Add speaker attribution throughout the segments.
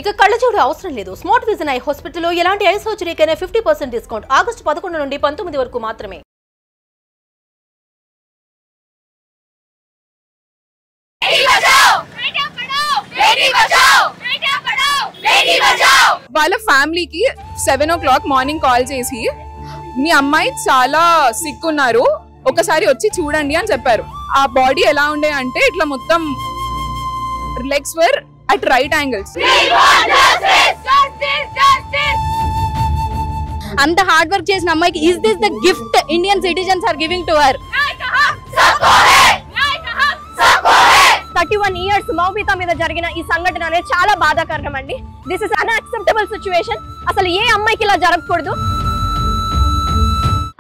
Speaker 1: ఇక కళ్ళజోడు అవసరం లేదు. స్మార్ట్ విజన్ ఐ హాస్పిటల్లో ఎలాంటి ఐ సర్జరీకైనా 50% డిస్కౌంట్. ఆగస్టు 11 నుండి 19 వరకు మాత్రమే.
Speaker 2: వాళ్ళ ఫ్యామిలీకి 7 o'clock మార్నింగ్ కాల్ చేసి మీ అమ్మాయి చాలా సిక్ ఉన్నారు, ఒకసారి వచ్చి చూడండి అని చెప్పారు. ఆ బాడీ ఎలా ఉండే అంటే ఇట్లా మొత్తం legs were at right angles.
Speaker 3: అంత హార్డ్ వర్క్ చేసిన అమ్మాయికి is this the gift Indian citizens are giving to her? 31 years మౌబితా మీద జరిగిన ఈ సంఘటన అనేది చాలా బాధాకరం అండి. This is unacceptable situation. అసలు ఏ అమ్మాయికి ఇలా జరగకూడదు.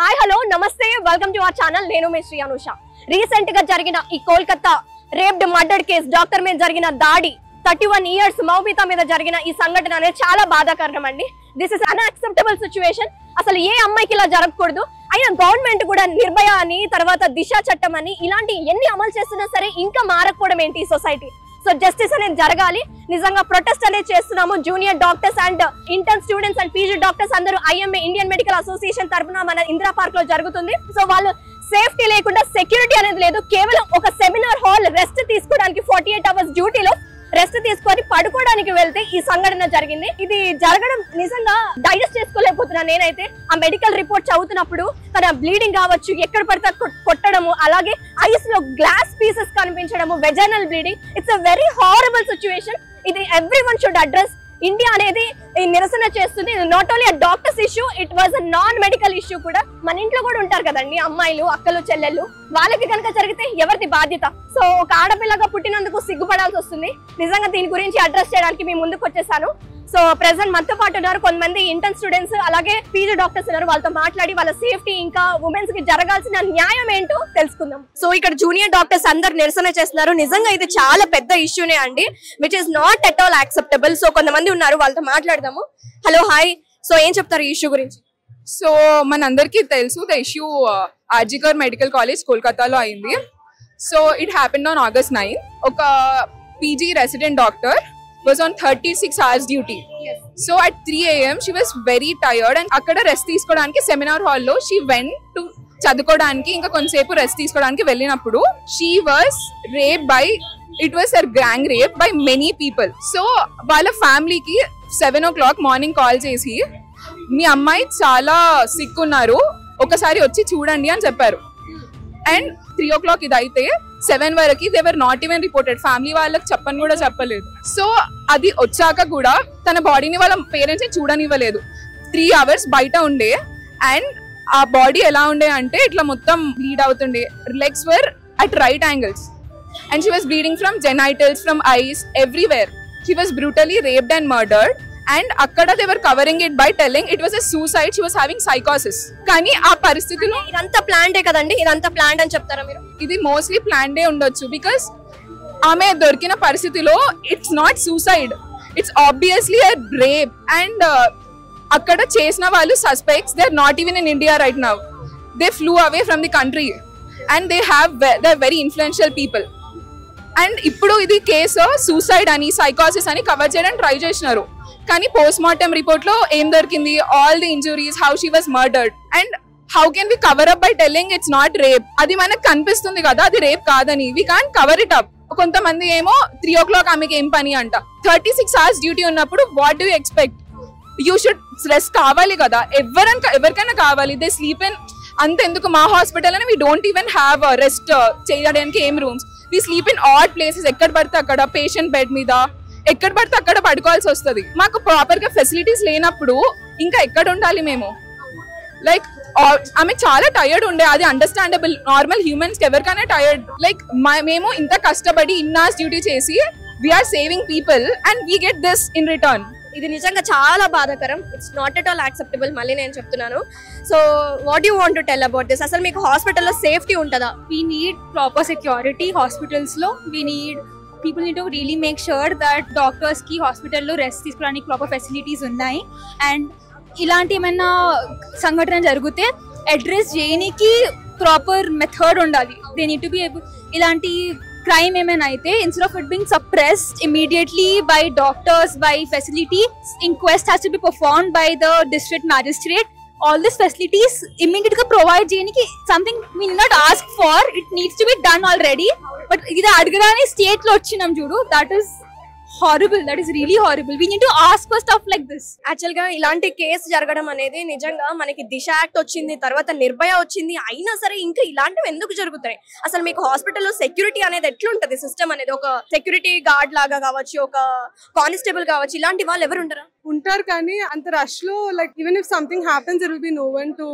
Speaker 3: హాయ్ హలో నమస్తే, వెల్కమ్ టు అవర్ ఛానల్. నేను మీ శ్రీ అనుష. రీసెంట్ గా జరిగిన ఈ Kolkata raped murder case, doctor మీద జరిగిన దాడి, 31 years మౌబితా మీద జరిగిన ఈ సంఘటన అనేది చాలా బాధాకరం అండి. This is unacceptable situation. అసలు ఏ అమ్మాయికి ఇలా జరగకూడదు. అయినా గవర్నమెంట్ కూడా నిర్భయ అని, తర్వాత దిశ చట్టం అని ఇలాంటి ఎన్ని అమలు చేస్తున్నా సరే ఇంకా మారకపోవడం ఏంటి ఈ సొసైటీ? సో జస్టిస్ అనేది జరగాలి. నిజంగా ప్రొటెస్ట్ అనేది చేస్తున్నాము. Junior doctors and intern students and PG doctors అందరూ IMA ఇండియన్ మెడికల్ అసోసియేషన్ తరఫున మన ఇందిరా పార్క్ లో జరుగుతుంది. సో వాళ్ళు సేఫ్టీ లేకుండా, సెక్యూరిటీ అనేది లేదు, కేవలం ఒక సెమినార్ హాల్ రెస్ట్ తీసుకోవడానికి 48 hours డ్యూటీలో రెస్ట్ తీసుకొని పడుకోవడానికి వెళ్తే ఈ సంఘటన జరిగింది. ఇది జరగడం నిజంగా డైజెస్ట్ చేసుకోలేకపోతున్నా నేనైతే. ఆ మెడికల్ రిపోర్ట్ చదువుతున్నప్పుడు తన బ్లీడింగ్ కావచ్చు, ఎక్కడ పడితే కొట్టడము, అలాగే ఐస్ లో గ్లాస్ పీసెస్ కనిపించడము, vaginal bleeding. It's a very horrible situation. ఇది ఎవ్రీవన్ షుడ్ అడ్రస్. ఇండియా అనేది నిరసన చేస్తుంది. ఇది not only a doctors issue, it was a non medical issue కూడా. మన ఇంట్లో కూడా ఉంటారు కదండి అమ్మాయిలు, అక్కలు, చెల్లెళ్ళు, వాళ్ళకి కనుక జరిగితే ఎవరిది బాధ్యత? సో ఒక ఆడపిల్లగా పుట్టినందుకు సిగ్గుపడాల్సి వస్తుంది. నిజంగా దీని గురించి అడ్రస్ చేయడానికి మేము ముందుకు వచ్చేసాను. సో ప్రెసెంట్ మనతో పాటు ఉన్నారు కొంతమంది ఇంటర్న్ స్టూడెంట్స్, అలాగే పీజీ డాక్టర్స్ ఉన్నారు. వాళ్ళతో మాట్లాడి వాళ్ళ సేఫ్టీ, ఇంకా ఉమెన్స్ కి జరగాల్సిన న్యాయం ఏంటో తెలుసుకుందాం. సో ఇక్కడ జూనియర్ డాక్టర్స్ అందరు నిరసన చేస్తున్నారు. నిజంగా ఇది చాలా పెద్ద ఇష్యూనే అండి, which is not at all acceptable. So కొంతమంది ఉన్నారు, వాళ్ళతో మాట్లాడదాము. Hello, hi. సో ఏం చెప్తారు ఈ ఇష్యూ గురించి?
Speaker 2: సో మనందరికీ తెలుసు, the issue RG Kar medical college కోల్కతాలో అయింది. So it happened on August 9. ఒక PG resident doctor was on 36 hours duty. So at 3 AM she was very tired and akkada rest తీసుకోవడానికి seminar hall లో she went to చదువుకోవడానికి, ఇంకా కొంతసేపు rest తీసుకోవడానికి వెళ్ళినప్పుడు she was raped by, it was a gang rape by many people. So వాళ్ళ ఫ్యామిలీకి 7 o'clock morning call చేసి మీ అమ్మాయి చాలా సిక్ ఉన్నారు, ఒకసారి వచ్చి చూడండి అని చెప్పారు. అండ్ 3 o'clock ఇది అయితే 7 వరకు they were not even reported. Family వాళ్ళకి చెప్పని కూడా చెప్పలేదు. సో అది వచ్చాక కూడా తన బాడీని వాళ్ళ పేరెంట్స్ చూడనివ్వలేదు. 3 hours బయట ఉండే. అండ్ ఆ బాడీ ఎలా ఉండే అంటే ఇట్లా మొత్తం బ్లీడ్ అవుతుండే. Legs were at right angles and she was bleeding from genitals, from eyes, everywhere. She was brutally raped and murdered. And అక్కడ they were covering it by telling it was a suicide, she was having సైకోసిస్. కానీ ఆ పరిస్థితిలో
Speaker 3: ఇదంతా ప్లాన్డే కదండి, ఇదంతా plan అని చెప్తారా మీరు?
Speaker 2: ఇది మోస్ట్లీ ప్లాన్డే ఉండొచ్చు. బికాస్ ఆమె దొరికిన పరిస్థితిలో it's not suicide, it's obviously a rape. And అక్కడ చేసిన వాళ్ళు suspects, they are not even in India right now. They flew away from the country and they very influential people. And ఇప్పుడు ఇది case suicide అని, సైకోసిస్ అని cover చేయడానికి try చేసినారు. కానీ పోస్ట్ మార్టం రిపోర్ట్ లో ఏం దొరికింది? All the injuries, how she was murdered. And how can we cover up by telling it's not rape? అది మనకు కనిపిస్తుంది కదా అది రేప్ కాదని. We can cover it up. కొంతమంది ఏమో 3 o'clock ఆమెకి ఏం పని అంట. 36 hours డ్యూటీ ఉన్నప్పుడు what do you expect? You should rest కావాలి కదా, ఎవరికైనా కావాలి. దే స్లీప్ ఇన్, అంతెందుకు మా హాస్పిటల్ అని we don't even have rest చేయడానికి ఏం rooms. We sleep in odd places, ఎక్కడ పడితే అక్కడ, పేషెంట్ బెడ్ మీద ఎక్కడ పడితే అక్కడ పడుకోవాల్సి వస్తుంది. మాకు ప్రాపర్ గా ఫెసిలిటీస్ లేనప్పుడు ఇంకా ఎక్కడ ఉండాలి మేము? లైక్ ఆమె చాలా టైర్డ్ ఉండే, అది అండర్స్టాండబుల్. నార్మల్ హ్యూమన్స్ కి ఎవరికైనా టైర్డ్. లైక్ మేము ఇంత కష్టపడి ఇన్నాస్ డ్యూటీ చేసి we're saving people and we get this in return.
Speaker 3: ఇది నిజంగా చాలా బాధాకరం. It's not at all acceptable. మళ్ళీ నేను చెప్తున్నాను. So what you want to tell about this? అసలు మీకు హాస్పిటల్లో సేఫ్టీ ఉంటుందా?
Speaker 4: We need proper security hospitals lo. People need to really make sure that doctors ki hospital lo rest తీసుకోవడానికి proper facilities ఉన్నాయి. And ఇలాంటి ఏమైనా సంఘటన జరిగితే అడ్రస్ చేయడానికి ప్రాపర్ మెథడ్ ఉండాలి. They need to be able, ఇలాంటి crime ఏమైనా అయితే instead of it being suppressed immediately by doctors, by facility, inquest has to be performed by the district magistrate. All these facilities immediately provide cheyaniki something we need not ask for, it needs to be done already, but ఇది అడగడానికి state లో వచ్చినాం చూడు, that is horrible, that is really horrible. We need to ask for stuff like this.
Speaker 3: Actual గా ఇలాంటి case జరగడం అనేది నిజంగా మనకి దిశ యాక్ట్ వచ్చింది, తర్వాత నిర్భయ వచ్చింది, అయినా సరే ఇంకా ఇలాంటివి ఎందుకు జరుగుతాయి? అసలు మీకు హాస్పిటల్లో సెక్యూరిటీ అనేది ఎట్లుంటది? సిస్టమ్ అనేది ఒక సెక్యూరిటీ గార్డ్ లాగా కావచ్చు, ఒక కానిస్టేబుల్ కావచ్చు, ఇలాంటి వాళ్ళు ఎవరు
Speaker 5: ఉంటారు కానీ అంత రష్ లో like even if something happens there will be no one to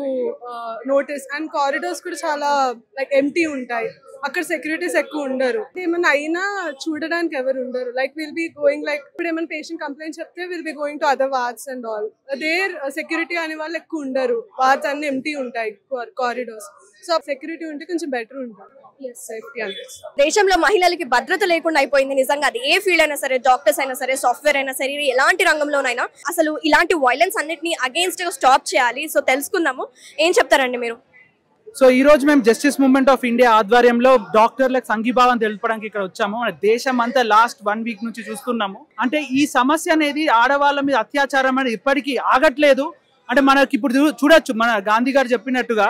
Speaker 5: notice. And corridors కూడా చాలా లైక్ ఎంప్టీ ఉంటాయి, అక్కడ సెక్యూరిటీస్ ఎక్కువ ఉండరు. ఏమైనా అయినా చూడడానికి ఎవరు ఉండరు. Like will be going like ఇప్పుడు ఏమైనా పేషెంట్ కంప్లైంట్ చెప్తే will be going to other wards and all. There security అనే వాళ్ళు ఎక్కువ ఉండరు, వార్డ్స్ అన్ని ఎంప్టీ ఉంటాయి కారిడార్స్. సో సెక్యూరిటీ ఉంటే కొంచెం బెటర్ ఉంటుంది. సేఫ్టీ అంటే
Speaker 3: దేశంలో మహిళలకి భద్రత లేకుండా అయిపోయింది నిజంగా. అది ఏ ఫీల్డ్ అయినా సరే, డాక్టర్స్ అయినా సరే, సాఫ్ట్వేర్ అయినా సరే, ఎలాంటి రంగంలోనైనా అసలు ఇలాంటి వైలెన్స్ అన్నిటిని అగేన్స్ట్ గా స్టాప్ చేయాలి. సో తెలుసుకుందాము, ఏం చెప్తారండి మీరు?
Speaker 6: సో ఈ రోజు మేము జస్టిస్ మూవ్మెంట్ ఆఫ్ ఇండియా ఆధ్వర్యంలో డాక్టర్లకు సంఘీభావం తెలుపడానికి ఇక్కడ వచ్చాము. దేశం అంతా లాస్ట్ 1 వీక్ నుంచి చూస్తున్నాము. అంటే ఈ సమస్య అనేది ఆడవాళ్ళ మీద అత్యాచారం అనేది ఇప్పటికీ ఆగట్లేదు. అంటే మనకి ఇప్పుడు చూడొచ్చు, మన గాంధీ గారు చెప్పినట్టుగా,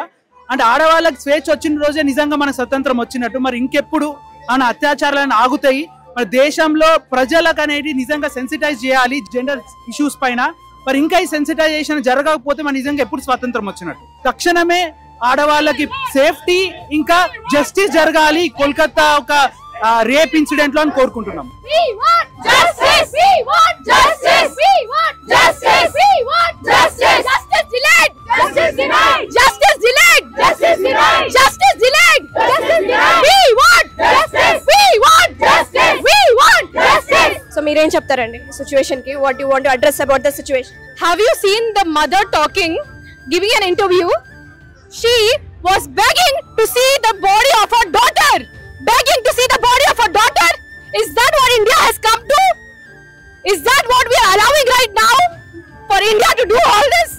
Speaker 6: అంటే ఆడవాళ్ళకి స్వేచ్ఛ వచ్చిన రోజే నిజంగా మన స్వతంత్రం వచ్చినట్టు. మరి ఇంకెప్పుడు మన అత్యాచారాలను ఆగుతాయి? మరి దేశంలో ప్రజలకు అనేది నిజంగా సెన్సిటైజ్ చేయాలి జెండర్ ఇష్యూస్ పైన. మరి ఇంకా ఈ సెన్సిటైజేషన్ జరగకపోతే మన నిజంగా ఎప్పుడు స్వాతంత్రం వచ్చినట్టు. తక్షణమే ఆడవాళ్ళకి సేఫ్టీ ఇంకా జస్టిస్ జరగాలి కోల్కతా ఒక రేప్ ఇన్సిడెంట్ లో అని కోరుకుంటున్నాం.
Speaker 3: సో మీరేం చెప్తారండి సిచ్యువేషన్ కి? What you want to address about the situation?
Speaker 2: Have you seen the mother talking, giving an interview? She was begging to see the body of her daughter. Begging to see the body of her daughter. Is that what India has come to? Is that what we are allowing right now? For India to do all this?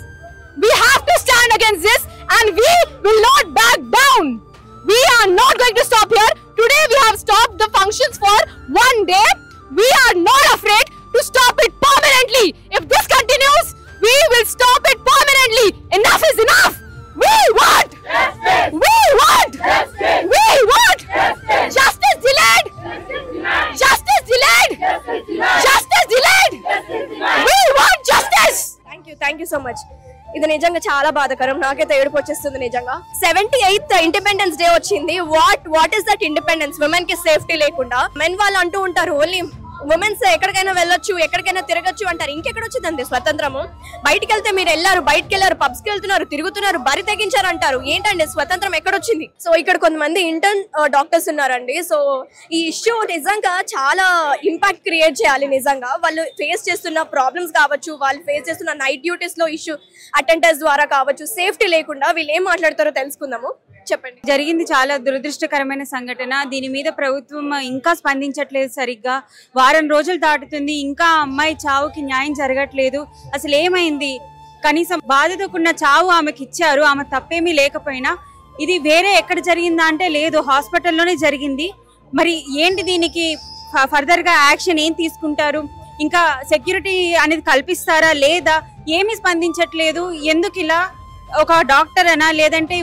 Speaker 2: We have to stand against this and we will not back down. We are not going to stop here. Today we have stopped the functions for 1 day. We are not afraid to stop it permanently. If this continues, we will stop it permanently. Enough is enough. We want justice. We want justice. We want justice. Justice delayed. Justice delayed. Justice delayed. We want justice.
Speaker 3: Thank you so much. ఇది నిజంగా చాలా బాధాకరం, నాకైతే ఏడుపు వచ్చేస్తుంది నిజంగా. 78th independence day వచ్చింది. What is that independence? Women కి సేఫ్టీ లేకుండా. మెన్ వాళ్ళు అంటూ ఉంటారు ఓన్లీ ఉమెన్స్ ఎక్కడికైనా వెళ్ళొచ్చు, ఎక్కడికైనా తిరగచ్చు అంటారు. ఇంకెక్కడ వచ్చిందండి స్వతంత్రము? బయటికి వెళ్తే మీరు వెళ్ళారు, బయటకు వెళ్ళారు, పబ్స్ కి వెళ్తున్నారు, తిరుగుతున్నారు, బరి తెగించారు అంటారు. ఏంటండి స్వతంత్రం ఎక్కడొచ్చింది? సో ఇక్కడ కొంతమంది ఇంటర్న్ డాక్టర్స్ ఉన్నారండి. సో ఈ ఇష్యూ నిజంగా చాలా ఇంపాక్ట్ క్రియేట్ చేయాలి. నిజంగా వాళ్ళు ఫేస్ చేస్తున్న ప్రాబ్లమ్స్ కావచ్చు, వాళ్ళు ఫేస్ చేస్తున్న నైట్ డ్యూటీస్ లో ఇష్యూ అటెండర్స్ ద్వారా కావచ్చు, సేఫ్టీ లేకుండా వీళ్ళు ఏం మాట్లాడతారో తెలుసుకుందాము. చెప్పండి.
Speaker 7: జరిగింది చాలా దురదృష్టకరమైన సంఘటన. దీని మీద ప్రభుత్వం ఇంకా స్పందించట్లేదు సరిగ్గా. వారం రోజులు దాటుతుంది, ఇంకా అమ్మాయి చావుకి న్యాయం జరగట్లేదు. అసలు ఏమైంది? కనీసం బాధితకున్న చావు ఆమెకి ఇచ్చారు, ఆమె తప్పేమీ లేకపోయినా. ఇది వేరే ఎక్కడ జరిగిందా అంటే లేదు, హాస్పిటల్లోనే జరిగింది. మరి ఏంటి దీనికి ఫర్దర్ గా యాక్షన్ ఏం తీసుకుంటారు? ఇంకా సెక్యూరిటీ అనేది కల్పిస్తారా లేదా? ఏమీ స్పందించట్లేదు. ఎందుకు ఇలా? ఒక డాక్టర్ అనా లేదంటే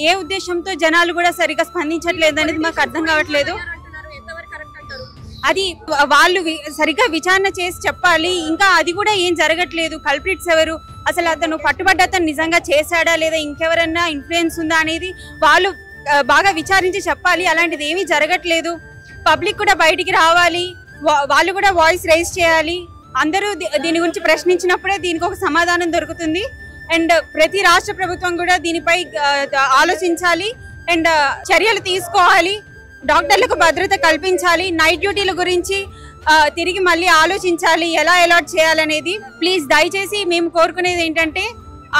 Speaker 7: ఏ ఉద్దేశంతో జనాలు కూడా సరిగా స్పందించట్లేదు అనేది మాకు అర్థం కావట్లేదు. అది వాళ్ళు సరిగా విచారణ చేసి చెప్పాలి. ఇంకా అది కూడా ఏం జరగట్లేదు. కల్ప్రిట్స్ ఎవరు, అసలు అతను పట్టుబడ్డ అతను నిజంగా చేశాడా లేదా ఇంకెవరన్నా ఇన్ఫ్లుయెన్స్ ఉందా అనేది వాళ్ళు బాగా విచారించి చెప్పాలి. అలాంటిది ఏమీ జరగట్లేదు. పబ్లిక్ కూడా బయటికి రావాలి, వాళ్ళు కూడా వాయిస్ రైజ్ చేయాలి. అందరూ దీని గురించి ప్రశ్నించినప్పుడే దీనికి ఒక సమాధానం దొరుకుతుంది. అండ్ ప్రతి రాష్ట్ర ప్రభుత్వం కూడా దీనిపై ఆలోచించాలి అండ్ చర్యలు తీసుకోవాలి. డాక్టర్లకు భద్రత కల్పించాలి. నైట్ డ్యూటీల గురించి తిరిగి మళ్ళీ ఆలోచించాలి, ఎలా అలాట్ చేయాలనేది. ప్లీజ్ దయచేసి మేము కోరుకునేది ఏంటంటే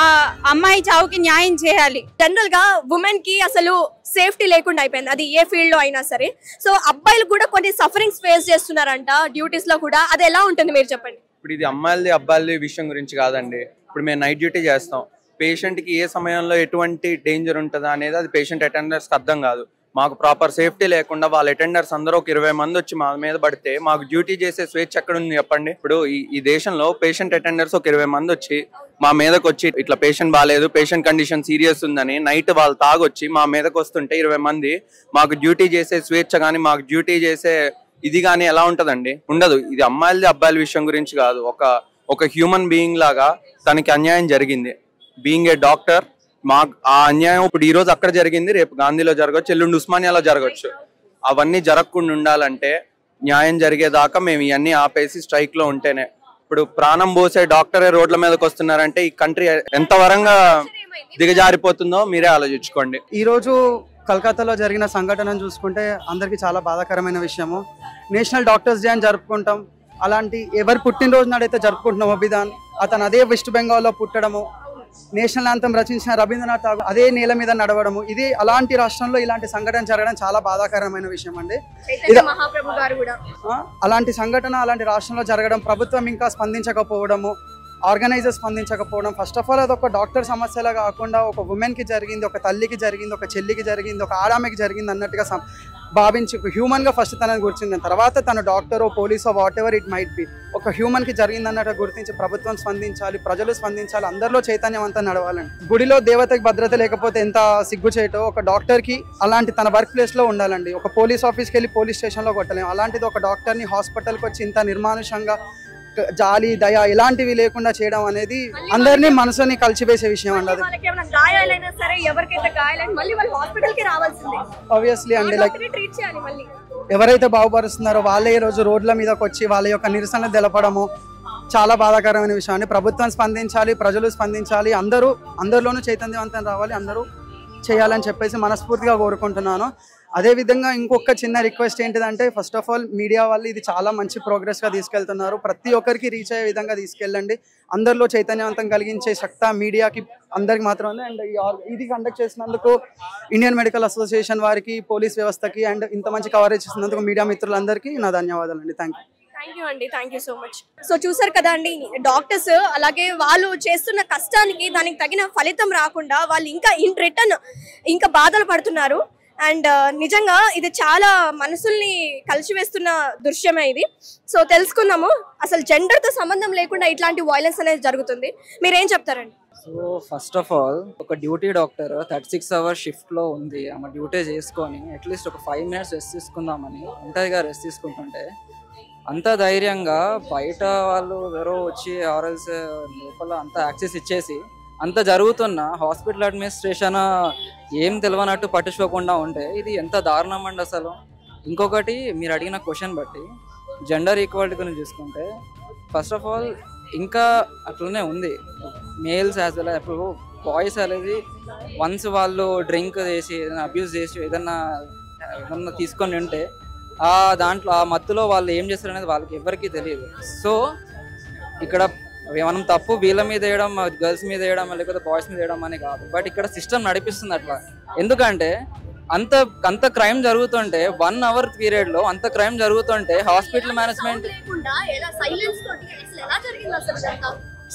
Speaker 7: ఆ అమ్మాయి చావుకి న్యాయం చేయాలి.
Speaker 3: జనరల్ గా ఉమెన్ కి అసలు సేఫ్టీ లేకుండా అయిపోయింది, అది ఏ ఫీల్డ్ లో అయినా సరే. సో అబ్బాయిలు కూడా కొన్ని సఫరింగ్స్ ఫేస్ చేస్తున్నారంట డ్యూటీస్ లో కూడా. అది ఎలా ఉంటుంది మీరు చెప్పండి.
Speaker 8: ఇప్పుడు ఇది అమ్మాయిలది అబ్బాయిలది విషయం గురించి కాదండి. ఇప్పుడు మేము నైట్ డ్యూటీ చేస్తాం. పేషెంట్కి ఏ సమయంలో ఎటువంటి డేంజర్ ఉంటుందా అనేది అది పేషెంట్ అటెండర్స్కి అర్థం కాదు. మాకు ప్రాపర్ సేఫ్టీ లేకుండా వాళ్ళ అటెండర్స్ అందరూ ఒక 20 మంది వచ్చి మా మీద పడితే మాకు డ్యూటీ చేసే స్వేచ్ఛ ఎక్కడ ఉంది చెప్పండి. ఇప్పుడు ఈ దేశంలో పేషెంట్ అటెండర్స్ ఒక 20 మంది వచ్చి మా మీదకి వచ్చి ఇట్లా పేషెంట్ బాగాలేదు, పేషెంట్ కండిషన్ సీరియస్ ఉందని నైట్ వాళ్ళు తాగొచ్చి మా మీదకి వస్తుంటే 20 మంది మాకు డ్యూటీ చేసే స్వేచ్ఛ కానీ మాకు డ్యూటీ చేసే ఇది కానీ ఎలా ఉంటదండి? ఉండదు. ఇది అమ్మాయిలది అబ్బాయిల విషయం గురించి కాదు. ఒక హ్యూమన్ బీయింగ్ లాగా తనకి అన్యాయం జరిగింది. బీయింగ్ ఏ డాక్టర్ మాకు ఆ అన్యాయం ఇప్పుడు ఈ రోజు అక్కడ జరిగింది, రేపు గాంధీలో జరగవచ్చు, ఎల్లుండి ఉస్మానియాలో జరగవచ్చు. అవన్నీ జరగకుండా ఉండాలంటే న్యాయం జరిగేదాకా మేము ఇవన్నీ ఆపేసి స్ట్రైక్ లో ఉంటేనే. ఇప్పుడు ప్రాణం పోసే డాక్టరే రోడ్ల మీదకి వస్తున్నారంటే ఈ కంట్రీ ఎంత వరంగా దిగజారిపోతుందో మీరే ఆలోచించుకోండి.
Speaker 9: ఈ రోజు కలకత్తాలో జరిగిన సంఘటనను చూసుకుంటే అందరికీ చాలా బాధాకరమైన విషయము. నేషనల్ డాక్టర్స్ డే అని జరుపుకుంటాం, అలాంటి ఎవరి పుట్టినరోజు నాడైతే జరుపుకుంటున్నాం అభిదాన్, అతను అదే వెస్ట్ బెంగాల్లో పుట్టడము, నేషనల్ యాంథమ్ రచించిన రవీంద్రనాథ్ ఠాగూర్ అదే నేల మీద నడవడము, ఇది అలాంటి రాష్ట్రంలో ఇలాంటి సంఘటన జరగడం చాలా బాధాకరమైన విషయం అండి. అలాంటి సంఘటన అలాంటి రాష్ట్రంలో జరగడం, ప్రభుత్వం ఇంకా స్పందించకపోవడము, ఆర్గనైజర్స్ స్పందించకపోవడం. ఫస్ట్ ఆఫ్ ఆల్ అది ఒక డాక్టర్ సమస్యలా కాకుండా ఒక ఉమెన్కి జరిగింది, ఒక తల్లికి జరిగింది, ఒక చెల్లికి జరిగింది, ఒక ఆడామెకి జరిగింది అన్నట్టుగా భావించి హ్యూమన్గా ఫస్ట్ తనని గుర్తించిన తర్వాత తను డాక్టరో పోలీసో whatever it might be ఒక హ్యూమన్కి జరిగింది అన్నట్టు గుర్తించి ప్రభుత్వం స్పందించాలి, ప్రజలు స్పందించాలి, అందరిలో చైతన్యం అంతా నడవాలండి. గుడిలో దేవతకి భద్రత లేకపోతే ఎంత సిగ్గు చేయటో ఒక డాక్టర్కి అలాంటి తన వర్క్ ప్లేస్లో ఉండాలండి. ఒక పోలీస్ ఆఫీస్కి వెళ్ళి పోలీస్ స్టేషన్లో కొట్టలేము, అలాంటిది ఒక డాక్టర్ని హాస్పిటల్కి వచ్చి ఇంత నిర్మానుషంగా జాలి దయ ఇలాంటివి లేకుండా చేయడం అనేది అందరినీ మనసుని కలిసివేసే విషయం అండి. అది ఆబ్వియస్లీ అండి, లైక్ ఎవరైతే బాగుపరుస్తున్నారో వాళ్ళే ఈ రోజు రోడ్ల మీదకి వచ్చి వాళ్ళ యొక్క నిరసన తెలపడము చాలా బాధాకరమైన విషయం అండి. ప్రభుత్వం స్పందించాలి, ప్రజలు స్పందించాలి, అందరిలోనూ చైతన్యవంతం రావాలి, అందరూ చేయాలని చెప్పేసి మనస్ఫూర్తిగా కోరుకుంటున్నాను. అదేవిధంగా ఇంకొక చిన్న రిక్వెస్ట్ ఏంటిదంటే, ఫస్ట్ ఆఫ్ ఆల్ మీడియా వాళ్ళు ఇది చాలా మంచి ప్రోగ్రెస్గా తీసుకెళ్తున్నారు, ప్రతి ఒక్కరికి రీచ్ అయ్యే విధంగా తీసుకెళ్ళండి, అందరిలో చైతన్యవంతం కలిగించే శక్తి మీడియాకి అందరికి మాత్రం ఉంది. అండ్ ఇది కండక్ట్ చేసినందుకు ఇండియన్ మెడికల్ అసోసియేషన్ వారికి, పోలీస్ వ్యవస్థకి అండ్ ఇంత మంచి కవరేజ్ చేసినందుకు మీడియా మిత్రులందరికీ నా ధన్యవాదాలు అండి. థ్యాంక్
Speaker 3: యూ అండి, thank you so much. So చూసారు కదా అండి, డాక్టర్స్ అలాగే వాళ్ళు చేస్తున్న కష్టానికి దానికి తగిన ఫలితం రాకుండా వాళ్ళు ఇంకా ఇన్ రిటర్న్ ఇంకా బాధలు పడుతున్నారు. అండ్ నిజంగా ఇది చాలా మనసుల్ని కలిసివేస్తున్న దృశ్యమే ఇది. సో తెలుసుకుందాము, అసలు జెండర్తో సంబంధం లేకుండా ఇట్లాంటి వైలెన్స్ అనేది జరుగుతుంది, మీరేం చెప్తారండి?
Speaker 10: సో ఫస్ట్ ఆఫ్ ఆల్ ఒక డ్యూటీ డాక్టర్ 36 hours షిఫ్ట్లో ఉంది, ఆమె డ్యూటీ చేసుకొని అట్లీస్ట్ ఒక 5 minutes రెస్ట్ తీసుకుందామని ఒంటరిగా రెస్ట్ తీసుకుంటుంటే అంత ధైర్యంగా బయట వాళ్ళు ఎవరో వచ్చి ఆర్ఎల్స్ లోపల అంత యాక్సెస్ ఇచ్చేసి అంత జరుగుతున్న హాస్పిటల్ అడ్మినిస్ట్రేషన్ ఏం తెలియనట్టు పట్టించుకోకుండా ఉంటే ఇది ఎంత దారుణం అండి అసలు. ఇంకొకటి మీరు అడిగిన క్వశ్చన్ బట్టి జెండర్ ఈక్వాలిటీ గురించి చూసుకుంటే ఫస్ట్ ఆఫ్ ఆల్ ఇంకా అట్లనే ఉంది. మేల్స్ యాజ్ వెల్ ఇప్పుడు బాయ్స్ అనేది వన్స్ వాళ్ళు డ్రింక్ చేసి ఏదైనా అబ్యూస్ చేసి ఏదన్నా తీసుకొని ఉంటే ఆ దాంట్లో ఆ మత్తులో వాళ్ళు ఏం చేస్తారు అనేది వాళ్ళకి ఎవరికీ తెలియదు. సో ఇక్కడ మనం తప్పు వీళ్ళ మీద వేయడం, గర్ల్స్ మీద వేయడం, లేకపోతే బాయ్స్ మీద వేయడం అని కాదు, బట్ ఇక్కడ సిస్టమ్ నడిపిస్తుంది అట్లా. ఎందుకంటే అంత క్రైమ్ జరుగుతుంటే 1 hour పీరియడ్లో అంత క్రైమ్ జరుగుతుంటే హాస్పిటల్ మేనేజ్మెంట్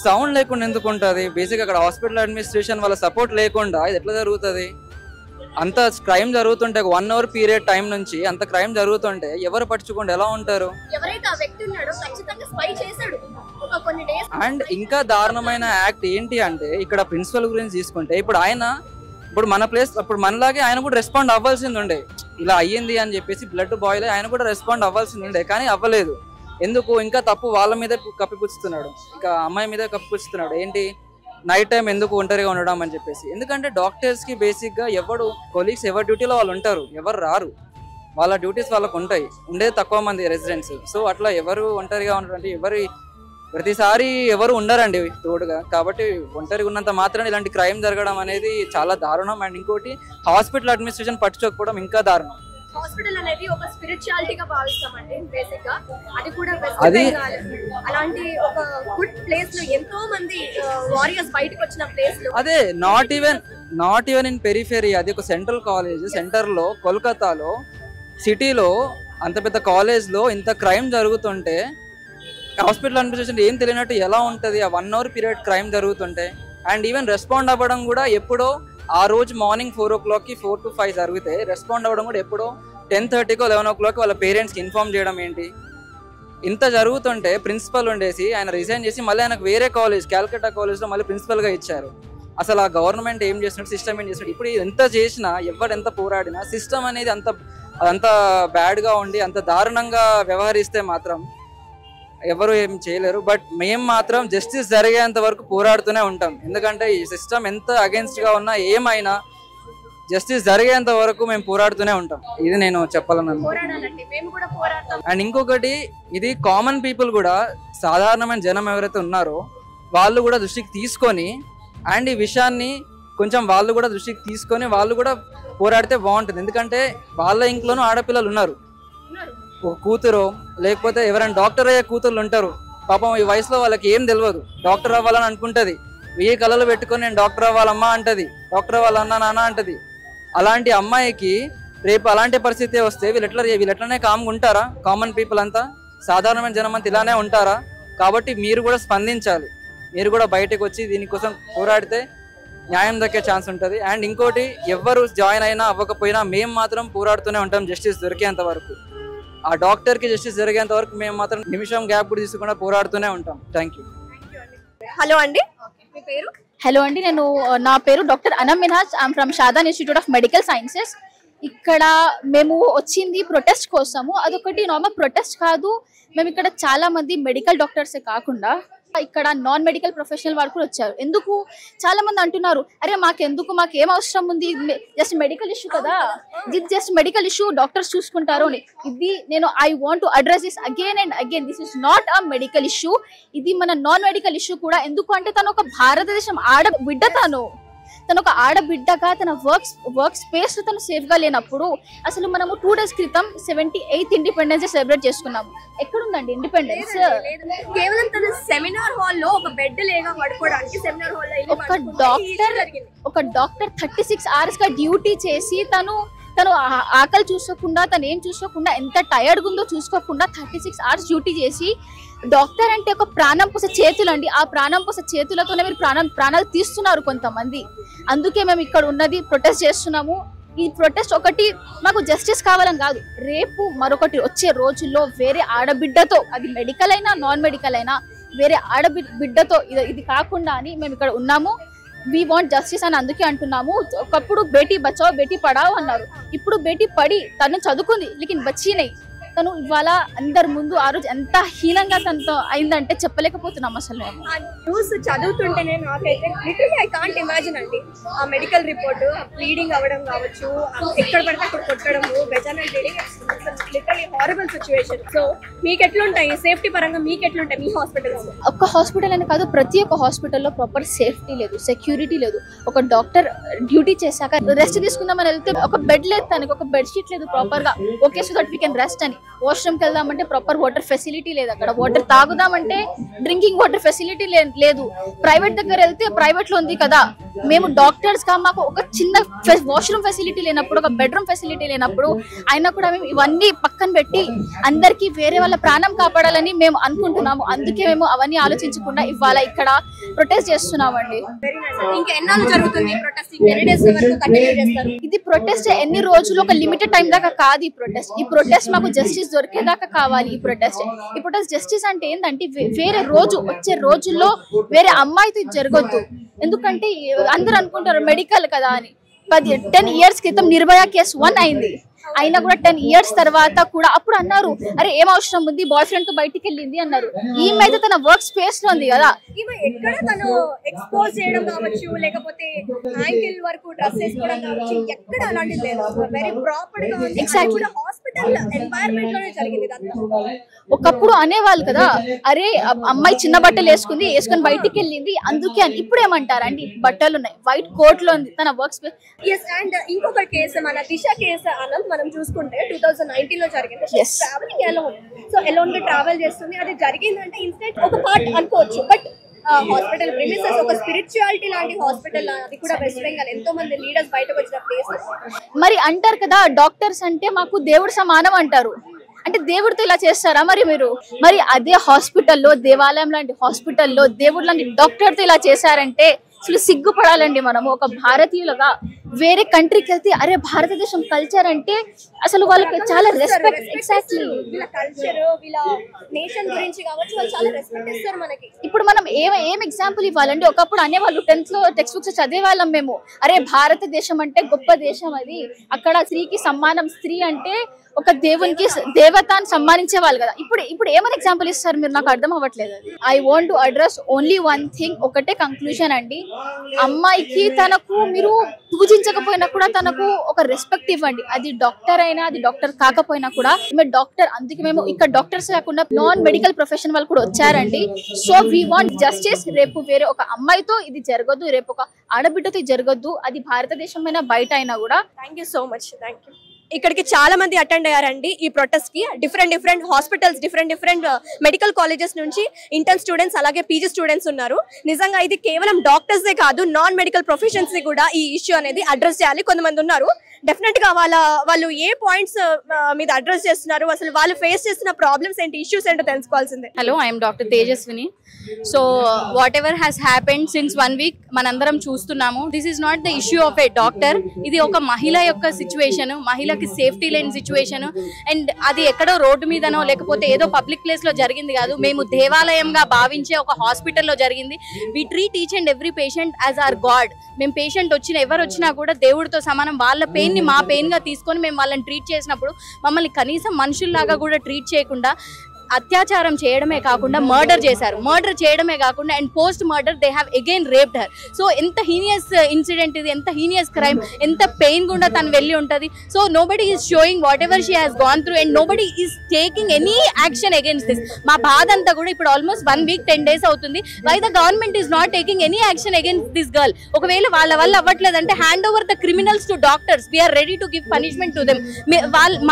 Speaker 10: సౌండ్ లేకుండా ఎందుకు ఉంటుంది? బేసిక్గా అక్కడ హాస్పిటల్ అడ్మినిస్ట్రేషన్ వాళ్ళ సపోర్ట్ లేకుండా ఇది ఎట్లా జరుగుతుంది? అంత క్రైమ్ జరుగుతుంటే 1 hour పీరియడ్ టైం నుంచి అంత క్రైమ్ జరుగుతుంటే ఎవరు పట్టించుకోండి ఎలా ఉంటారు? అండ్ ఇంకా దారుణమైన యాక్ట్ ఏంటి అంటే ఇక్కడ ప్రిన్సిపల్ గురించి తీసుకుంటే ఇప్పుడు మన ప్లేస్ అప్పుడు మనలాగే ఆయన కూడా రెస్పాండ్ అవ్వాల్సింది ఉండే, ఇలా అయ్యింది అని చెప్పేసి బ్లడ్ బాయిల్ ఆయన కూడా రెస్పాండ్ అవ్వాల్సింది ఉండే, కానీ అవ్వలేదు. ఎందుకు? ఇంకా తప్పు వాళ్ళ మీద కప్పిపుచ్చుతున్నాడు, ఇంకా అమ్మాయి మీద కప్పిపుచ్చుతున్నాడు. ఏంటి? నైట్ టైం ఎందుకు ఒంటరిగా ఉండడం అని చెప్పేసి. ఎందుకంటే డాక్టర్స్కి బేసిక్గా కొలీగ్స్ ఎవరి డ్యూటీలో వాళ్ళు ఉంటారు, ఎవరు రారు, వాళ్ళ డ్యూటీస్ వాళ్ళకు ఉంటాయి, ఉండేది తక్కువ మంది రెసిడెంట్స్. సో అట్లా ఎవరు ఒంటరిగా ఉంటారంటే ప్రతిసారి ఎవరు ఉండరండి తోడుగా. కాబట్టి ఒంటరిగా ఉన్నంత మాత్రం ఇలాంటి క్రైమ్ జరగడం అనేది చాలా దారుణం. అండ్ ఇంకోటి హాస్పిటల్ అడ్మినిస్ట్రేషన్ పట్టించుకోకపోవడం ఇంకా దారుణం.
Speaker 3: హాస్పిటల్ అనేది ఒక స్పిరిచువాలిటీగా భావిస్తామండి బేసిక్ గా. అది కూడా అలాంటి ఒక గుడ్ ప్లేస్ లో ఎంతో మంది వారియర్స్ బయటకు వచ్చిన ప్లేస్ లో
Speaker 10: అదే నాట్ ఈవెన్ ఇన్ పెరిఫెరీ. అది ఒక సెంట్రల్ కాలేజ్, సెంటర్ లో కోల్కతాలో సిటీలో అంత పెద్ద కాలేజ్ లో ఇంత క్రైమ్ జరుగుతుంటే హాస్పిటల్ అడ్మినిస్ట్రేషన్ ఏం తెలియనట్టు ఎలా ఉంటుంది? ఆ 1 hour పీరియడ్ క్రైమ్ జరుగుతుంటే. అండ్ ఈవెన్ రెస్పాండ్ అవ్వడం కూడా ఎప్పుడో ఆ రోజు మార్నింగ్ 4 o'clockకి 4 to 5 జరిగితే రెస్పాండ్ అవ్వడం కూడా ఎప్పుడో 10:30కో 11 o'clock వాళ్ళ పేరెంట్స్కి ఇన్ఫార్మ్ చేయడం ఏంటి? ఇంత జరుగుతుంటే ప్రిన్సిపల్ ఉండేసి ఆయన రిజైన్ చేసి మళ్ళీ ఆయనకు వేరే కాలేజ్ క్యాల్కటా కాలేజ్లో మళ్ళీ ప్రిన్సిపల్గా ఇచ్చారు. అసలు ఆ గవర్నమెంట్ ఏం చేస్తున్నట్టు, సిస్టమ్ ఏం చేస్తున్నట్టు. ఇప్పుడు ఎంత చేసినా ఎవరు ఎంత పోరాడినా సిస్టమ్ అనేది అంత బ్యాడ్గా ఉండి అంత దారుణంగా వ్యవహరిస్తే మాత్రం ఎవరు ఏం చేయలేరు. బట్ మేము మాత్రం జస్టిస్ జరిగేంత వరకు పోరాడుతూనే ఉంటాం. ఎందుకంటే ఈ సిస్టమ్ ఎంత అగెన్స్ట్గా ఉన్నా ఏమైనా జస్టిస్ జరిగేంత వరకు మేము పోరాడుతూనే ఉంటాం. ఇది నేను చెప్పాలన్నాను. అండ్ ఇంకొకటి, ఇది కామన్ పీపుల్ కూడా, సాధారణమైన జనం ఎవరైతే ఉన్నారో వాళ్ళు కూడా దృష్టికి తీసుకొని అండ్ ఈ విషయాన్ని కొంచెం వాళ్ళు కూడా దృష్టికి తీసుకొని వాళ్ళు కూడా పోరాడితే బాగుంటుంది. ఎందుకంటే వాళ్ళ ఇంట్లోనూ ఆడపిల్లలు ఉన్నారు. ఒక కూతురు లేకపోతే ఎవరైనా డాక్టర్ అయ్యే కూతుర్లు ఉంటారు. పాపం ఈ వయసులో వాళ్ళకి ఏం తెలియదు, డాక్టర్ అవ్వాలని అనుకుంటుంది. 1000 కళలు పెట్టుకొని నేను డాక్టర్ అవ్వాలమ్మా అంటది, డాక్టర్ అవ్వాలన్నా నాన్న అంటది. అలాంటి అమ్మాయికి రేపు అలాంటి పరిస్థితి వస్తే వీళ్ళు ఎట్లనే కామ్గా ఉంటారా? కామన్ పీపుల్ అంతా, సాధారణమైన జనం అంతా ఇలానే ఉంటారా? కాబట్టి మీరు కూడా స్పందించాలి. మీరు కూడా బయటకు వచ్చి దీనికోసం పోరాడితే న్యాయం దక్కే ఛాన్స్ ఉంటుంది. అండ్ ఇంకోటి, ఎవరు జాయిన్ అయినా అవ్వకపోయినా మేము మాత్రం పోరాడుతూనే ఉంటాం జస్టిస్ దొరికేంత వరకు. ఆ డాక్టర్కి జస్టిస్ జరిగేంత వరకు మేము మాత్రం నిమిషం గ్యాప్ కూడా తీసుకుండా పోరాడుతూనే ఉంటాం. Thank you.
Speaker 3: హలో అండి, మీ పేరు?
Speaker 11: హలో అండి, నా పేరు doctor Anam Minhaj. I'm from Shadan institute of medical sciences. ఇక్కడ మేము వచ్చింది ప్రొటెస్ట్ కోసము. అదొకటి నార్మల్ ప్రొటెస్ట్ కాదు. మేము ఇక్కడ చాలా మంది మెడికల్ డాక్టర్సే కాకుండా ఇక్కడ నాన్ మెడికల్ ప్రొఫెషనల్ వాళ్ళు కూడా వచ్చారు. ఎందుకు చాలా మంది అంటున్నారు, అరే మాకేం అవసరం ఉంది, జస్ట్ మెడికల్ ఇష్యూ కదా, ఇది జస్ట్ మెడికల్ ఇష్యూ, డాక్టర్స్ చూసుకుంటారు అని. ఇది నేను I want to address this again and again. This is not a medical issue, ఇది మన నాన్ మెడికల్ ఇష్యూ కూడా. ఎందుకు అంటే తను ఒక భారతదేశం ఆడబిడ్డ, తను ఒక ఆడబిడ్డగా తన వర్క్ స్పేస్ తను సేఫ్ గా లేనప్పుడు, అసలు మనము 2 days క్రితం 78th ఇండిపెండెన్స్ డే సెలబ్రేట్ చేసుకున్నాము. ఎక్కడుందండి ఇండిపెండెన్స్?
Speaker 3: కేవలం తన సెమినార్ హాల్ లో ఒక బెడ్ లేగా పడుకోవడానికి సెమినార్ హాల్ లో
Speaker 11: ఒక డాక్టర్ 36 hours గా డ్యూటీ చేసి తను ఆకలి చూసుకోకుండా, తను ఏం చూసుకోకుండా, ఎంత టైర్డ్ ఉందో చూసుకోకుండా 36 hours డ్యూటీ చేసి, డాక్టర్ అంటే ఒక ప్రాణం పోసే చేతులు అండి. ఆ ప్రాణం పోసే చేతులతోనే మీరు ప్రాణాలు తీస్తున్నారు కొంతమంది. అందుకే మేము ఇక్కడ ఉన్నది ప్రొటెస్ట్ చేస్తున్నాము. ఈ ప్రొటెస్ట్ ఒకటి మాకు జస్టిస్ కావాలని కాదు, రేపు మరొకటి వచ్చే రోజుల్లో వేరే ఆడబిడ్డతో, అది మెడికల్ అయినా నాన్ మెడికల్ అయినా, వేరే ఆడబిడ్డతో ఇది కాకుండా అని మేము ఇక్కడ ఉన్నాము. వీ వాంట్ జస్టిస్ అని అందుకే అంటున్నాము. ఒకప్పుడు బేటీ బచావో బేటీ పడావో అన్నారు, ఇప్పుడు బేటీ పడి తను చదువుకుంది లేకిన్ బచ్చీనై. తను ఇవాళ అందరి ముందు ఆ రోజు ఎంత హీనంగా తనతో అయిందంటే చెప్పలేకపోతున్నాం అసలు. మేము
Speaker 3: ఆ న్యూస్ చదువుతుంటేనే నాకైతే లిటరల్లీ ఐ కాంట్ ఇమాజిన్ అండి. ఆ మెడికల్ రిపోర్ట్ బ్లీడింగ్ అవ్వడం కావచ్చు, ఎక్కడ పడితే అక్కడ కొట్టడము, vaginal bleeding, literally horrible situation. So మీకు ఎట్లుంటాయి సేఫ్టీ పరంగా, మీకు ఎట్లుంటాయి మీ హాస్పిటల్స్?
Speaker 11: ఒక్క హాస్పిటల్ అని కాదు, ప్రతి ఒక్క హాస్పిటల్లో ప్రాపర్ సేఫ్టీ లేదు, సెక్యూరిటీ లేదు. ఒక డాక్టర్ డ్యూటీ చేశాక రెస్ట్ తీసుకుందామని వెళ్తే ఒక బెడ్ లేదు, తనకి ఒక బెడ్ షీట్ లేదు ప్రాపర్ గా. Okay, so that we can rest అని. వాష్రూమ్కి వెళ్దామంటే ప్రాపర్ వాటర్ ఫెసిలిటీ లేదు, అక్కడ వాటర్ తాగుదామంటే డ్రింకింగ్ వాటర్ ఫెసిలిటీ లేదు. ప్రైవేట్ దగ్గర వెళ్తే ప్రైవేట్ లో ఉంది కదా. మేము డాక్టర్స్ గా మాకు ఒక చిన్న వాష్రూమ్ ఫెసిలిటీ లేనప్పుడు, ఒక బెడ్రూమ్ ఫెసిలిటీ లేనప్పుడు అయినా కూడా మేము ఇవన్నీ పక్కన పెట్టి అందరికి వేరే వాళ్ళ ప్రాణం కాపాడాలని మేము అనుకుంటున్నాము. అందుకే మేము అవన్నీ ఆలోచించకుండా ఇవాళ ఇక్కడ ప్రొటెస్ట్ చేస్తున్నామండి.
Speaker 3: ఇంకా ఎన్నాళ్ళు జరుగుతుంది ప్రొటెస్ట్? ఎన్ని డేస్ వరకు కంటిన్యూ చేస్తారు?
Speaker 11: ఇది ప్రొటెస్ట్ ఎన్ని రోజులు, ఒక లిమిటెడ్ టైం దాకా కాదు. ఈ ప్రొటెస్ట్ మాకు జస్టిస్ దొరికేదాకా కావాలి. ఈ ప్రొటెస్ట్ జస్టిస్ అంటే ఏంటంటే వేరే రోజు వచ్చే రోజుల్లో వేరే అమ్మాయితో ఇది జరగొద్దు. ఎందుకంటే అందరూ అనుకుంటారు మెడికల్ కదా అని. 10 years క్రితం నిర్భయ కేసు 1 అయింది, అయినా కూడా 10 years తర్వాత కూడా అప్పుడు అన్నారు, అరే ఏం అవసరం ఉంది, బాయ్ ఫ్రెండ్ తో బయటికి వెళ్ళింది అన్నారు. ఈమె అయితే తన వర్క్ స్పేస్ లో ఉంది కదా.
Speaker 3: ఈమె ఎక్కడ తను ఎక్స్పోజ్ చేయడం కావచ్చు, లేకపోతే యాంకిల్ వరకు డ్రెస్ వేసుకోవడం కావచ్చు, ఎక్కడ అలాంటిది లేదు. వెరీ ప్రాపర్ గా ఎగ్జాక్ట్లీ హాస్పిటల్ ఎన్వైరన్మెంట్ లోనే జరిగింది ఇదంతా.
Speaker 11: ఒకప్పుడు అనేవాళ్ళు కదా, అరే అమ్మాయి చిన్న బట్టలు వేసుకొని బయటికి వెళ్ళింది అందుకే అని. ఇప్పుడు ఏమంటారండి, బట్టలు ఉన్నాయి, వైట్ కోట్ లో ఉంది, తన వర్క్ స్పేస్.
Speaker 3: ఎస్. అండ్ ఇంకొక కేసు, మన దిశ కేసు అనంత్ మనం చూసుకుంటే 2019 లో జరిగింది. Travelling alone. సో అలోన్ గా ట్రావెల్ చేస్తుంది. అది జరిగిందంటే ఇన్సిడెంట్ ఒక పార్ట్ అనుకోవచ్చు, బట్ హాస్పిటల్ ప్రిమిసెస్ ఒక స్పిరిచువాలిటీ లాంటి హాస్పిటల్, అది కూడా వెస్ట్ బెంగాల్ ఎంతో మంది లీడర్స్ బయటకు వచ్చిన ప్లేస్.
Speaker 11: మరి అంటారు కదా డాక్టర్స్ అంటే మాకు దేవుడు సమానం అంటారు. అంటే దేవుడితో ఇలా చేస్తారా మరి మీరు? మరి అదే హాస్పిటల్లో, దేవాలయం లాంటి హాస్పిటల్లో దేవుడు లాంటి డాక్టర్తో ఇలా చేశారంటే అసలు సిగ్గుపడాలండి మనము ఒక భారతీయులుగా. వేరే కంట్రీకి వెళ్తే అరే భారతదేశం కల్చర్ అంటే అసలు వాళ్ళకి చాలా రెస్పెక్ట్. ఎగ్జాక్ట్లీ
Speaker 3: వీళ్ళ కల్చర్ వీళ్ళ నేషన్ గురించి కావచ్చు వాళ్ళు చాలా రెస్పెక్ట్ ఇస్తారు మనకి.
Speaker 11: ఇప్పుడు మనం ఏం ఎగ్జాంపుల్ ఇవ్వాలండి? ఒకప్పుడు అనేవాళ్ళు 10th లో టెక్స్ట్ బుక్స్ చదివే వాళ్ళం మేము, అరే భారతదేశం అంటే గొప్ప దేశం, అది అక్కడ స్త్రీకి సమ్మానం, స్త్రీ అంటే ఒక దేవునికి దేవత అని సమ్మానించే వాళ్ళు కదా. ఇప్పుడు ఏమని ఎగ్జాంపుల్ ఇస్తారు మీరు? నాకు అర్థం అవ్వట్లేదు. I want to address only one thing, ఒకటే కంక్లూజన్ అండి. అమ్మాయికి తనకు మీరు పూజించకపోయినా కూడా తనకు ఒక రెస్పెక్ట్ ఇవ్వండి. అది డాక్టర్ అయినా అది డాక్టర్ కాకపోయినా కూడా మేము డాక్టర్, అందుకే మేము ఇక్కడ డాక్టర్స్ కాకుండా నాన్ మెడికల్ ప్రొఫెషన్ వాళ్ళు కూడా వచ్చారండి. So we want justice. రేపు వేరే ఒక అమ్మాయితో ఇది జరగద్దు, రేపు ఒక ఆడబిడ్డతో జరగద్దు, అది భారతదేశం అయినా బయట అయినా కూడా.
Speaker 3: Thank you so much. Thank you. ఇక్కడికి చాలా మంది అటెండ్ అయ్యారండి ఈ ప్రొటెస్ట్ కి. Different hospitals, different medical colleges నుంచి ఇంటర్న్ స్టూడెంట్స్ అలాగే పీజీ స్టూడెంట్స్ ఉన్నారు. నిజంగా ఇది కేవలం డాక్టర్సే కాదు, నాన్ మెడికల్ ప్రొఫెషన్స్ ని కూడా ఈ ఇష్యూ అనేది అడ్రస్ చేయాలి. కొంతమంది ఉన్నారు డెఫినెట్ గా వాళ్ళు ఏ పాయింట్స్ మీద అడ్రస్ చేస్తున్నారు, అసలు వాళ్ళు ఫేస్ చేస్తున్న ప్రాబ్లమ్స్ ఏంటి, ఇష్యూస్ ఏంటో తెలుసుకోవాల్సిందే.
Speaker 12: Hello, I'm doctor Tejaswini. So whatever has happened since 1 week మనందరం చూస్తున్నాము. This is not the issue of a doctor. ఇది ఒక మహిళ యొక్క సిచ్యువేషన్, మహిళకి సేఫ్టీ లేని సిచ్యువేషన్. అండ్ అది ఎక్కడో రోడ్డు మీదనో లేకపోతే ఏదో పబ్లిక్ ప్లేస్ లో జరిగింది కాదు, మేము దేవాలయంగా భావించే ఒక హాస్పిటల్లో జరిగింది. We treat each and every patient as our god. మేము పేషెంట్ ఎవరు వచ్చినా కూడా దేవుడితో సమానం. వాళ్ళ పెయిన్ ని మా పెయిన్ గా తీసుకొని మేము వాళ్ళని ట్రీట్ చేసినప్పుడు మమ్మల్ని కనీసం మనుషుల్లాగా కూడా ట్రీట్ చేయకుండా అత్యాచారం చేయడమే కాకుండా మర్డర్ చేశారు. మర్డర్ చేయడమే కాకుండా and post murder they have again raped her. So ఎంత హీనియస్ ఇన్సిడెంట్ ఇది, ఎంత హీనియస్ క్రైమ్, ఎంత పెయిన్ గుండా తను వెళ్ళి ఉంటుంది. So nobody is showing whatever she has gone through and nobody is taking any action against this. మా బాధ అంతా కూడా ఇప్పుడు ఆల్మోస్ట్ 1 week 10 days అవుతుంది. Why the government is not taking any action against this girl? ఒకవేళ వాళ్ళ వల్ల అవ్వట్లేదంటే hand over the criminals to doctors. We are ready to give punishment to them.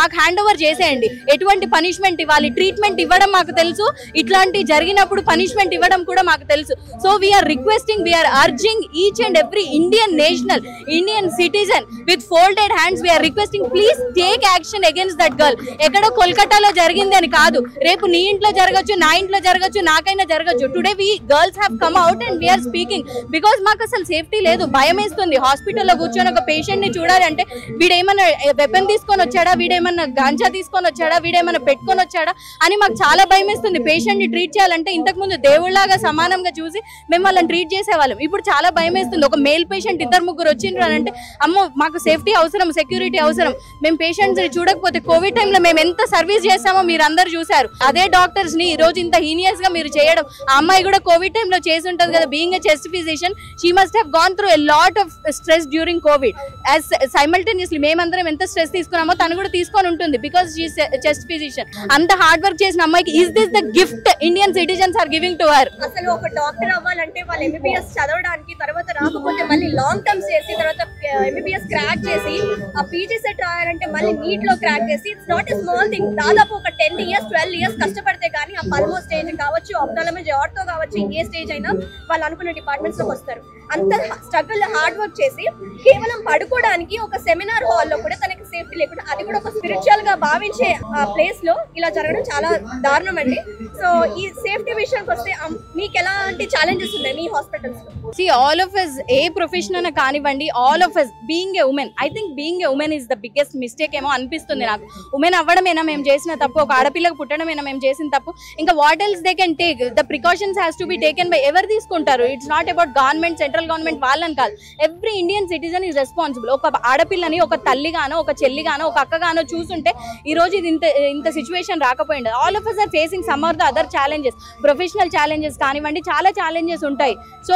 Speaker 12: మాకు హ్యాండ్ ఓవర్ చేసేయండి. ఎటువంటి పనిష్మెంట్ ఇవ్వాలి, ట్రీట్మెంట్ ఇవ్వడం మాకు తెలుసు, ఇట్లాంటి జరిగినప్పుడు పనిష్మెంట్ ఇవ్వడం కూడా మాకు తెలుసు. So we're requesting, we're urging each and every Indian national, Indian citizen with folded hands we're requesting please take action against that girl. ఎక్కడో కోల్కతాలో జరిగింది అని కాదు, రేపు నీ ఇంట్లో జరగచ్చు, నా ఇంట్లో జరగచ్చు, నాకైనా జరగచ్చు. Today we girls have come out and we're speaking because మాకు అసలు సేఫ్టీ లేదు, భయం వేస్తుంది. హాస్పిటల్లో కూర్చొని ఒక పేషెంట్ ని చూడాలి అంటే వీడేమన్నా వెపన్ తీసుకొని వచ్చాడా, వీడేమన్నా గాంజా తీసుకొని వచ్చాడా, వీడేమన్నా పెట్టుకొని వచ్చాడా అని మాకు చాలా భయం వేస్తుంది. పేషెంట్ ని ట్రీట్ చేయాలంటే ఇంతకు ముందు దేవుళ్లాగా సమానంగా చూసి మేము వాళ్ళని ట్రీట్ చేసేవాళ్ళం. ఇప్పుడు చాలా భయం వేస్తుంది. ఒక మేల్ పేషెంట్ 2-3 వచ్చిండ్రు అని అంటే అమ్మో మాకు సేఫ్టీ అవసరం, సెక్యూరిటీ అవసరం. మేము పేషెంట్స్ చూడకపోతే కోవిడ్ టైంలో మేము ఎంత సర్వీస్ చేస్తామో మీరు అందరు చూసారు. అదే డాక్టర్స్ ని ఈ రోజు ఇంత హీనియస్ గా మీరు చేయడం. ఆ అమ్మాయి కూడా కోవిడ్ టైంలో చేసి ఉంటుంది కదా, being a chest physician she must have gone through a lot of stress during COVID. As simultaneously మేమందరం ఎంత స్ట్రెస్ తీసుకున్నామో తను కూడా తీసుకొని ఉంటుంది బికాస్ షీ చెస్ట్ ఫిజిషియన్. అంత హార్డ్ వర్క్ చేసిన అమ్మాయికి is this the gift Indian citizens are giving to her?
Speaker 3: అసలు ఒక డాక్టర్ అవ్వాలంటే వాళ్ళు MBBS చదవడానికి, తర్వాత రాకపోతే మళ్ళీ లాంగ్ టర్మ్స్ చేసి, తర్వాత MBBS క్రాక్ చేసి, ఆ PG సెట్ రాయాలంటే మళ్ళీ నీట్ లో క్రాక్ చేసి, it's not a small thing. దాదాపు ఒక 10 years 12 years కష్టపడితే కానీ ఆ పల్మో స్టేజ్ కావచ్చు, ఆప్థాలమీ ఆర్థో కావచ్చు, ఏ స్టేజ్ అయినా వాళ్ళు అనుకున్న డిపార్ట్మెంట్స్ లోకి వస్తారు. అంత స్ట్రగుల్ హార్డ్ వర్క్ చేసి కేవలం పడుకోవడానికి ఒక సెమినార్ హాల్లో కూడా తనకి సేఫ్టీ లేకుండా, అది కూడా ఒక స్పిరిచువల్ గా భావించే ఆ ప్లేస్ లో ఇలా జరగడం చాలా దారుణం అండి. సో ఈ సేఫ్టీ విషయానికి వస్తే మీకు ఎలాంటి ఛాలెంజెస్ ఉన్నాయి మీ హాస్పిటల్స్ లో?
Speaker 12: See, all of us, A profession అయినా కానివ్వండి, all of us being a woman, I think being a woman is the biggest mistake ఏమో అనిపిస్తుంది నాకు. ఉమెన్ అవ్వడమేనా మేము చేసిన తప్పు, ఒక ఆడపిల్లకు పుట్టడమేనా మేము చేసిన తప్పు, ఇంకా what else they can take? The precautions has to be taken by ఎవరు తీసుకుంటారు? It's not about government, central government వాళ్ళని కాదు. Every Indian citizen is responsible. ఒక ఆడపిల్లని ఒక తల్లిగానో, ఒక చెల్లిగానో, ఒక అక్కగానో చూసుంటే ఈ రోజు ఇది ఇంత సిచ్యువేషన్ రాకపోయింది. All of us are facing some or the other challenges, professional challenges కానివ్వండి, చాలా ఛాలెంజెస్ ఉంటాయి. So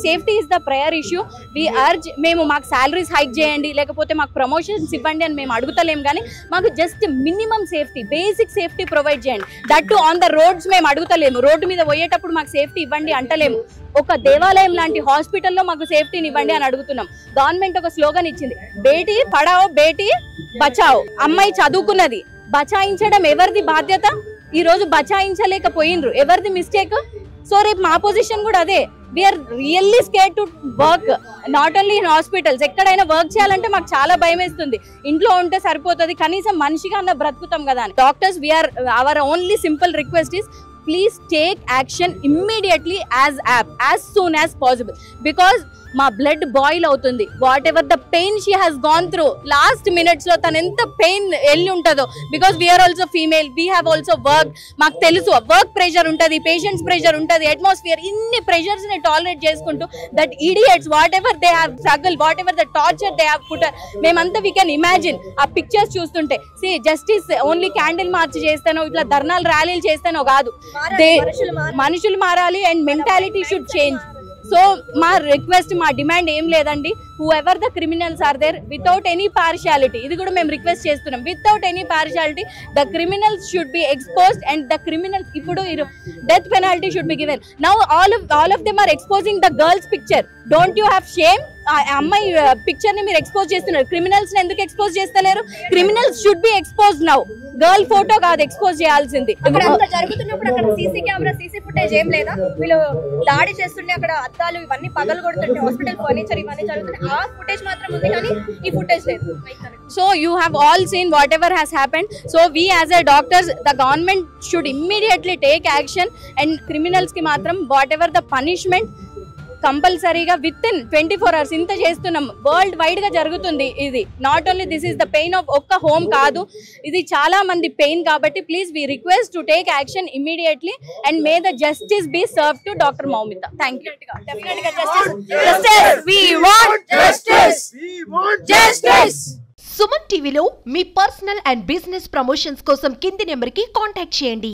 Speaker 12: safety is the prior issue. We urge, మేము మాకు శాలరీస్ హైక్ చేయండి, లేకపోతే మాకు ప్రమోషన్స్ ఇవ్వండి అని మేము అడుగుతలేము, కానీ మాకు just minimum safety, basic safety provide చేయండి. That too on the roads మేము అడుగుతలేము. రోడ్డు మీద పోయేటప్పుడు మాకు సేఫ్టీ ఇవ్వండి అంటలేము. ఒక దేవాలయం లాంటి హాస్పిటల్లో మాకు సేఫ్టీని ఇవ్వండి అని అడుగుతున్నాం. గవర్నమెంట్ ఒక స్లోగన్ ఇచ్చింది, బేటీ పడావో బేటీ బచావో. అమ్మాయి చదువుకున్నది, బచాయించడం ఎవరిది బాధ్యత? ఈ రోజు బచాయించలేకపోయినరు, ఎవరిది మిస్టేక్? సో రేపు మా పొజిషన్ కూడా అదే. We're really scared to work, not only in hospitals. ఎక్కడైనా వర్క్ చేయాలంటే మాకు చాలా భయం వేస్తుంది. ఇంట్లో ఉంటే సరిపోతుంది, కనీసం మనిషిగా అన్న బ్రతుకుతాం కదా అని. Doctors, we're our only simple request is please take action immediately as soon as possible, because మా బ్లడ్ బాయిల్ అవుతుంది. Whatever the pain she has gone through last minutes లో తను ఎంత పెయిన్ వెళ్ళి ఉంటుందో, because we're also female, we have also work. మాకు తెలుసు work pressure ఉంటుంది, పేషెంట్స్ ప్రెషర్ ఉంటుంది, అట్మాస్ఫియర్, ఇన్ని ప్రెషర్స్ ని టాలరేట్ చేసుకుంటూ that idiots whatever they have struggle, whatever the torture they have put, మేమంతా వీ కెన్ ఇమాజిన్ ఆ pictures చూస్తుంటే. See justice only candle March చేస్తానో ఇట్లా ధర్నాలు ర్యాలీలు చేస్తానో కాదు, మనుషులు మారాలి and mentality should change. So మా రిక్వెస్ట్, మా డిమాండ్ ఏం లేదండి, whoever the criminals are there without any partiality, ఇది కూడా మేము రిక్వెస్ట్ చేస్తున్నాం, without any partiality the criminals should be exposed and the criminals ఇప్పుడు death penalty should be given. Now all of them are exposing the girls picture. Don't you have shame? అమ్మాయి picture ని మీరు expose చేస్తున్నారు, criminals ని ఎందుకు expose చేస్తలేరు? Criminals should B expose now, girl photo కాదు expose చేయాల్సింది.
Speaker 3: అక్కడ అంత జరుగుతున్నప్పుడు అక్కడ సీసీ కెమెరా, సీసీ ఫుటేజ్ ఏం లేదా? వీళ్ళు దాడి చేస్తుండే అక్కడ అద్దాలు ఇవన్నీ పగలు కొడుతుంటే, హాస్పిటల్ ఫర్నిచర్ ఇవన్నీ జరుగుతున్నాయి, ఆ ఫుటేజ్ మాత్రం ఉంది కానీ ఈ ఫుటేజ్ లేదు.
Speaker 12: So you have all seen whatever has happened. So we as a doctors, the government should immediately take action and criminals ki matram whatever the punishment కంపల్సరీగా విత్ ఇన్ 24 hours ఇంత చేస్తున్నాం. Worldwide గా జరుగుతుంది ఇది. Not only this is the pain of ఒక్క home కాదు, ఇది చాలా మంది పెయిన్. కాబట్టి please we request to take action immediately and may the justice be serve to doctor Moumita. Thank you.
Speaker 3: డెఫినెట్గా justice, we want justice, justice.
Speaker 1: Suman టీవీలో మీ personal and business promotions కోసం కింది నెంబర్కి కాంటాక్ట్ చేయండి.